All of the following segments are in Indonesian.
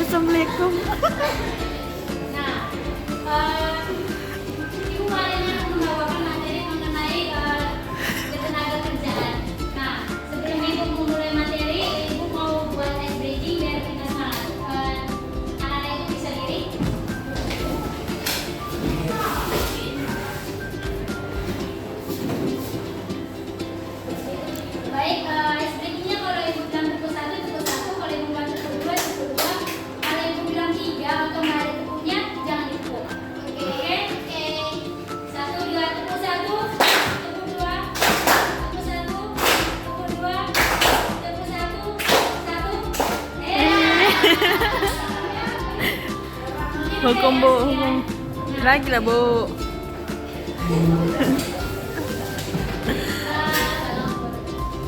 Assalamualaikum. Nah, Ibu kali ini akan membawakan materi mengenai ketenaga kerjaan. Nah, sebelum Ibu memulai materi, Ibu mau buat ice breaking biar kita semangat. Anak-anak Ibu bisa diri. Baik, ice breakingnya kalau Ibu bilang tepuk satu, kalau Ibu bilang tepuk dua, kalau Ibu bilang tiga atau nggak ada tepuknya, jangan ditepuk. Oke? Satu, dua, tepuk satu, tepuk dua, tepuk satu, tepuk dua, tepuk satu, satu. Hukum Bu, hukum. Lagi lah Bu.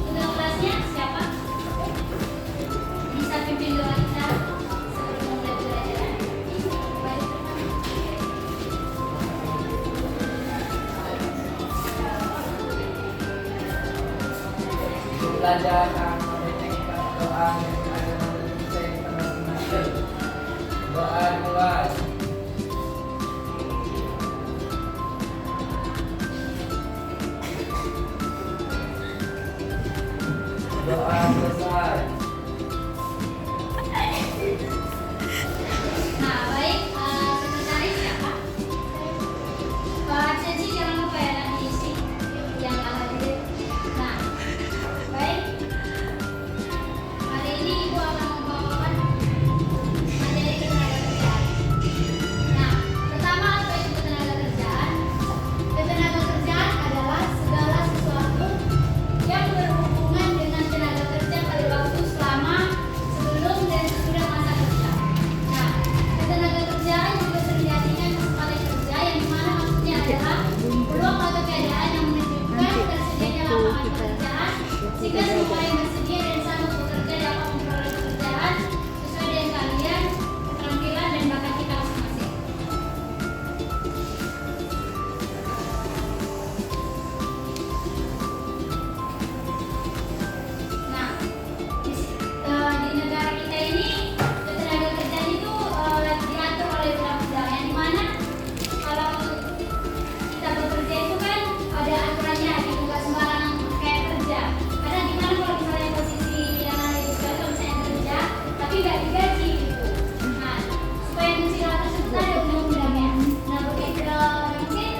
Ketua kelasnya siapa? Bisa pimpin doa kita sebelum mulai pelajaran. Baik. Belajar doa yang ada dalam kita doa kelas. Doa besar. Nah, baik, sekretaris siapa? Pak Ceci jangan lupa ya nanti isi yang hadir. Nah, baik. Hari ini Ibu akan membawakan materi ketenaga kerjaan. Nah, pertama apa itu ketenaga kerjaan? Ketenaga kerjaan adalah segala sesuatu yang berhubungan dengan tenaga kerja pada waktu selama, sebelum, dan sesudah masa kerja. Nah, ketenaga kerjaan juga sering diartikan kesempatan kerja yang dimana maksudnya adalah peluang atau keadaan yang menunjukkan tersedianya lapangan pekerjaan sehingga semua yang bersedia dan sanggup bekerja dapat memperoleh pekerjaan sesuai dengan keahlian, keterampilan, dan bakat kita masing-masing. Nah, di negara kita ini ketenaga kerjaan itu diatur oleh undang-undang yang dimana kalau kita bekerja itu kan ada aturannya gitu, nggak sembarangan kayak kerja. Karena gimana kalau misalnya posisi yang ada di sekolah kalau misalnya kerja tapi nggak digaji gitu. Nah, supaya mengisi hal tersebut ada undang-undangnya. Nah, begitu mungkin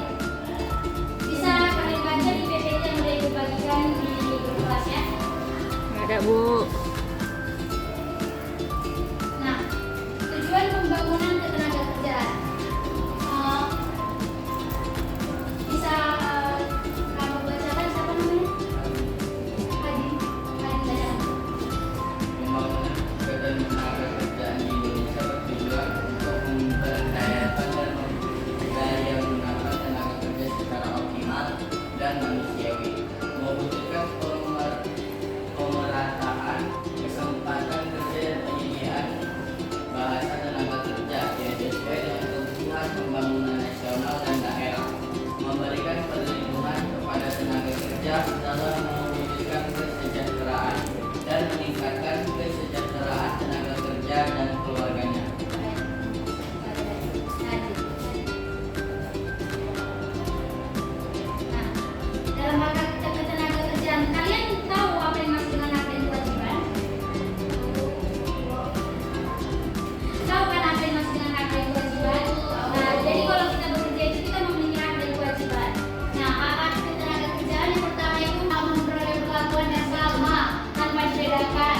bisa kalian baca di PPT yang udah dibagikan di grup kelas ya. Ada Bu. Nah, tujuan pembangunan ketenaga kerjaan bisa kamu bacakan siapa namanya? Hadi bacakan. Pembangunan ketenaga kerjaan di Indonesia bertujuan untuk memberdayakan dan memperkaya menggunakan tenaga kerja secara optimal dan manusiawi, mewujudkan pemerataan kesempatan kerja dan penyediaan bahasa tenaga kerja yang sesuai dengan kebutuhan pembangunan nasional dan daerah, memberikan perlindungan kepada tenaga kerja dalam mewujudkan kesejahteraan dan meningkatkan kesejahteraan tenaga kerja dan keluarganya. Nah, dalam rangka ketenaga kerjaan, kalian tahu apa yang masuk dengan hak dan kewajiban? Tahu kan apa yang masuk dengan hak dan kewajiban? Nah, jadi kalau kita bekerja itu kita memiliki hak dan kewajiban. Nah, hak ketenaga kerjaan yang pertama itu hak memperoleh perlakuan yang sama tanpa dibedakan.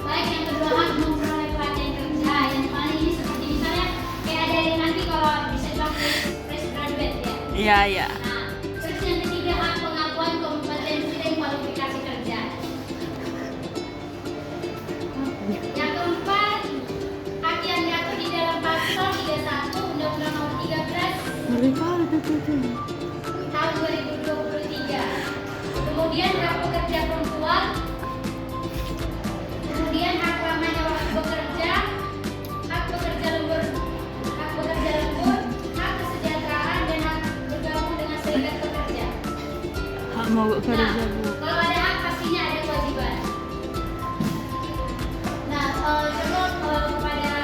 Baik, yang kedua hak memperoleh pelatihan kerja yang mana ini seperti misalnya kayak ada yang nanti kalau bisa dibilang fresh graduate ya. Iya, iya. Nah, terus yang ketiga hak pengakuan kompetensi dan kualifikasi kerja. Yang keempat, hak yang diatur di dalam pasal 31 Undang-Undang Nomor 13 tahun 2023. Kemudian hak pekerja perempuan, kemudian hak lamanya waktu bekerja, hak pekerja lembur, hak kesejahteraan dan hak bergabung dengan serikat pekerja. Hak mau kerja Nah, Bu. kalau ada hak pastinya ada kewajiban. Nah, contoh kepada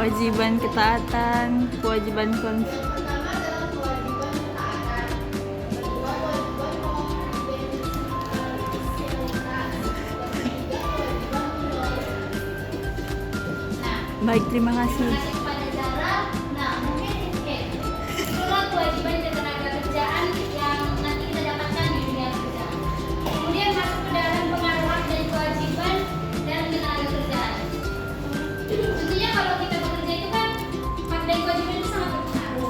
kewajiban ketaatan, kewajiban konsumsi. Yang pertama adalah kewajiban ketaatan. Yang kedua kewajiban konfidensialitas. Yang ketiga kewajiban loyalitas. Nah, Baik, terima kasih. terima kasih kepada Zara. Nah, mungkin itulah kewajiban ketenagakerjaan yang nanti kita dapatkan di dunia kerja. Kemudian masuk ke dalam pengaruh hak dan kewajiban dalam ketenagakerjaan. Tentunya kalau kita bekerja itu kan hak dan kewajiban itu sangat berpengaruh.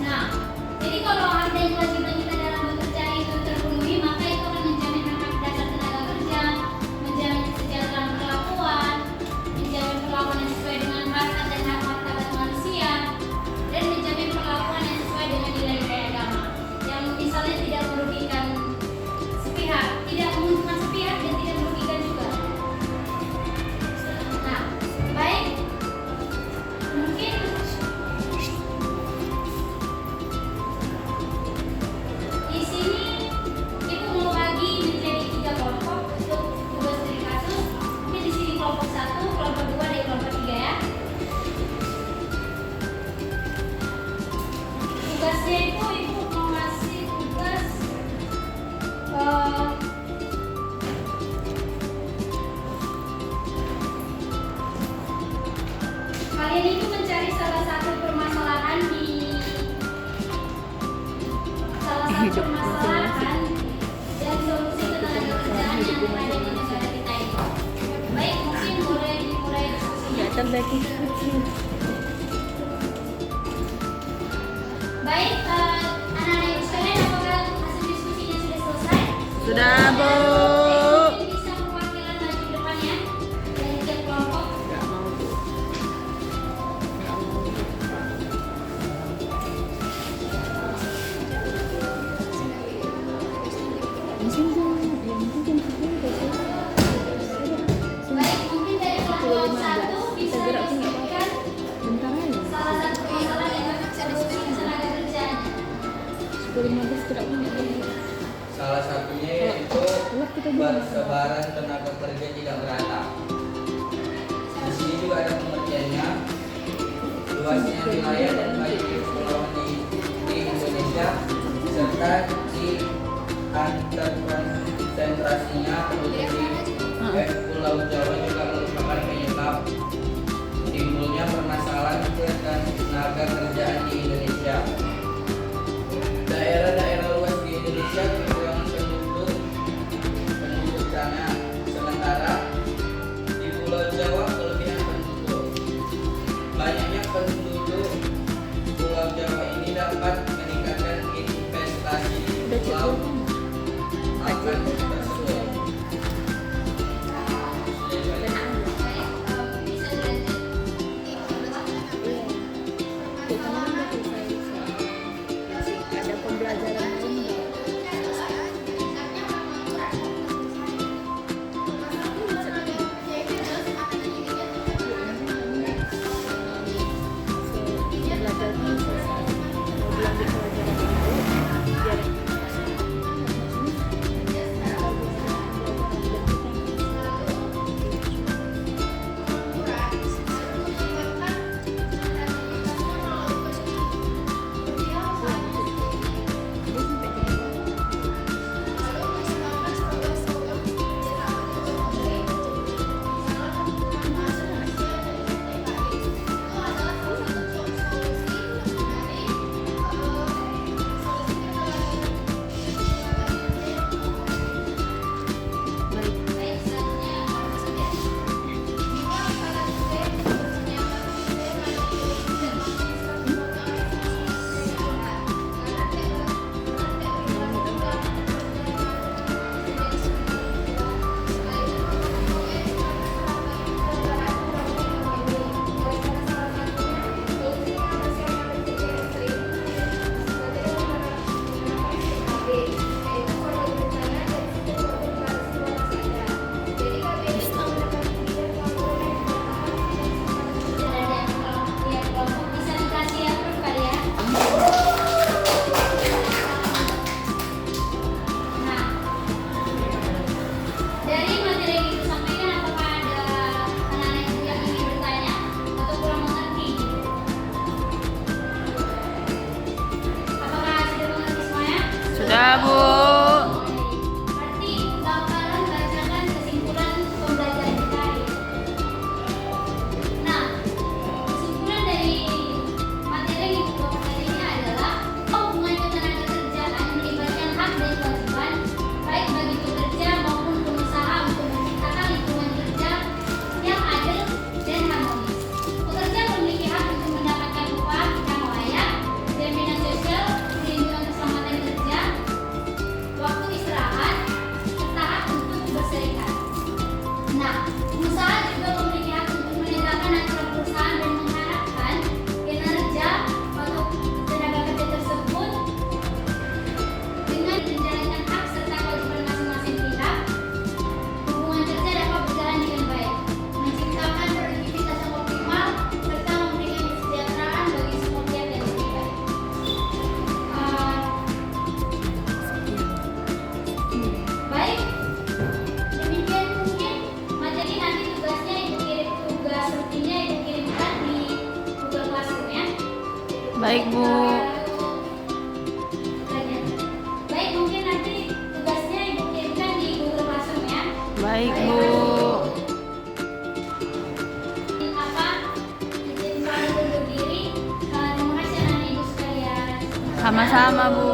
Nah, jadi kalau hak dan kewajiban kita dalam bekerja itu terpenuhi, maka itu akan menjamin hak dasar tenaga kerja, menjamin kesejahteraan perlakuan, menjamin perlakuan yang sesuai dengan harkat dan hak martabat manusia, dan menjamin perlakuan yang sesuai dengan nilai-nilai agama, yang misalnya tidak merugikan sepihak, tidak menguntungkan sepihak dan tidak merugikan juga. Nah, baik, mungkin di sini Ibu mau bagi menjadi 3 kelompok untuk tugas studi kasus. Mungkin di sini kelompok 1, kelompok 2, dan kelompok 3 ya. Tugasnya itu Ibu mau ngasih tugas kalian itu mencari salah satu permasalahan dan solusi ketenagakerjaan yang ada di negara kita ini. Baik, mungkin boleh dimulai diskusinya. Ya, terbagi. Baik, anak-anak ibu sekalian, apakah hasil diskusinya sudah selesai? Sudah, Bu. Mungkin bisa perwakilan maju ke depan ya, dari tiap kelompok. Nggak mau, Bu. Nggak mau. Mesin tuh, yang mungkin Baik, mungkin dari kelompok 1 bisa disebutkan bentar aja. salah satu permasalahan yang solusi ketenagakerjaan. 10-15 gerak punya. Salah satunya yaitu persebaran tenaga kerja tidak merata. Di sini juga ada pengertiannya. Luasnya wilayah dan baik kepulauan di Indonesia serta di konsentrasinya penduduk di Pulau Jawa juga merupakan penyebab timbulnya permasalahan tenaga kerjaan di Indonesia. Daerah-daerah luas di Indonesia kekurangan penduduk sana, sementara di Pulau Jawa kelebihan penduduk. Banyaknya penduduk Pulau Jawa ini dapat meningkatkan investasi di pulau akan tersebut. Bisa dilanjut. Ada pembelajaran Baik, Bu. Baik, mungkin nanti tugasnya Ibu kirimkan di Google Classroom ya. Baik, Bu. Apa? Izin pamit undur diri. Terima kasih anak ibu sekalian. Sama-sama, Bu.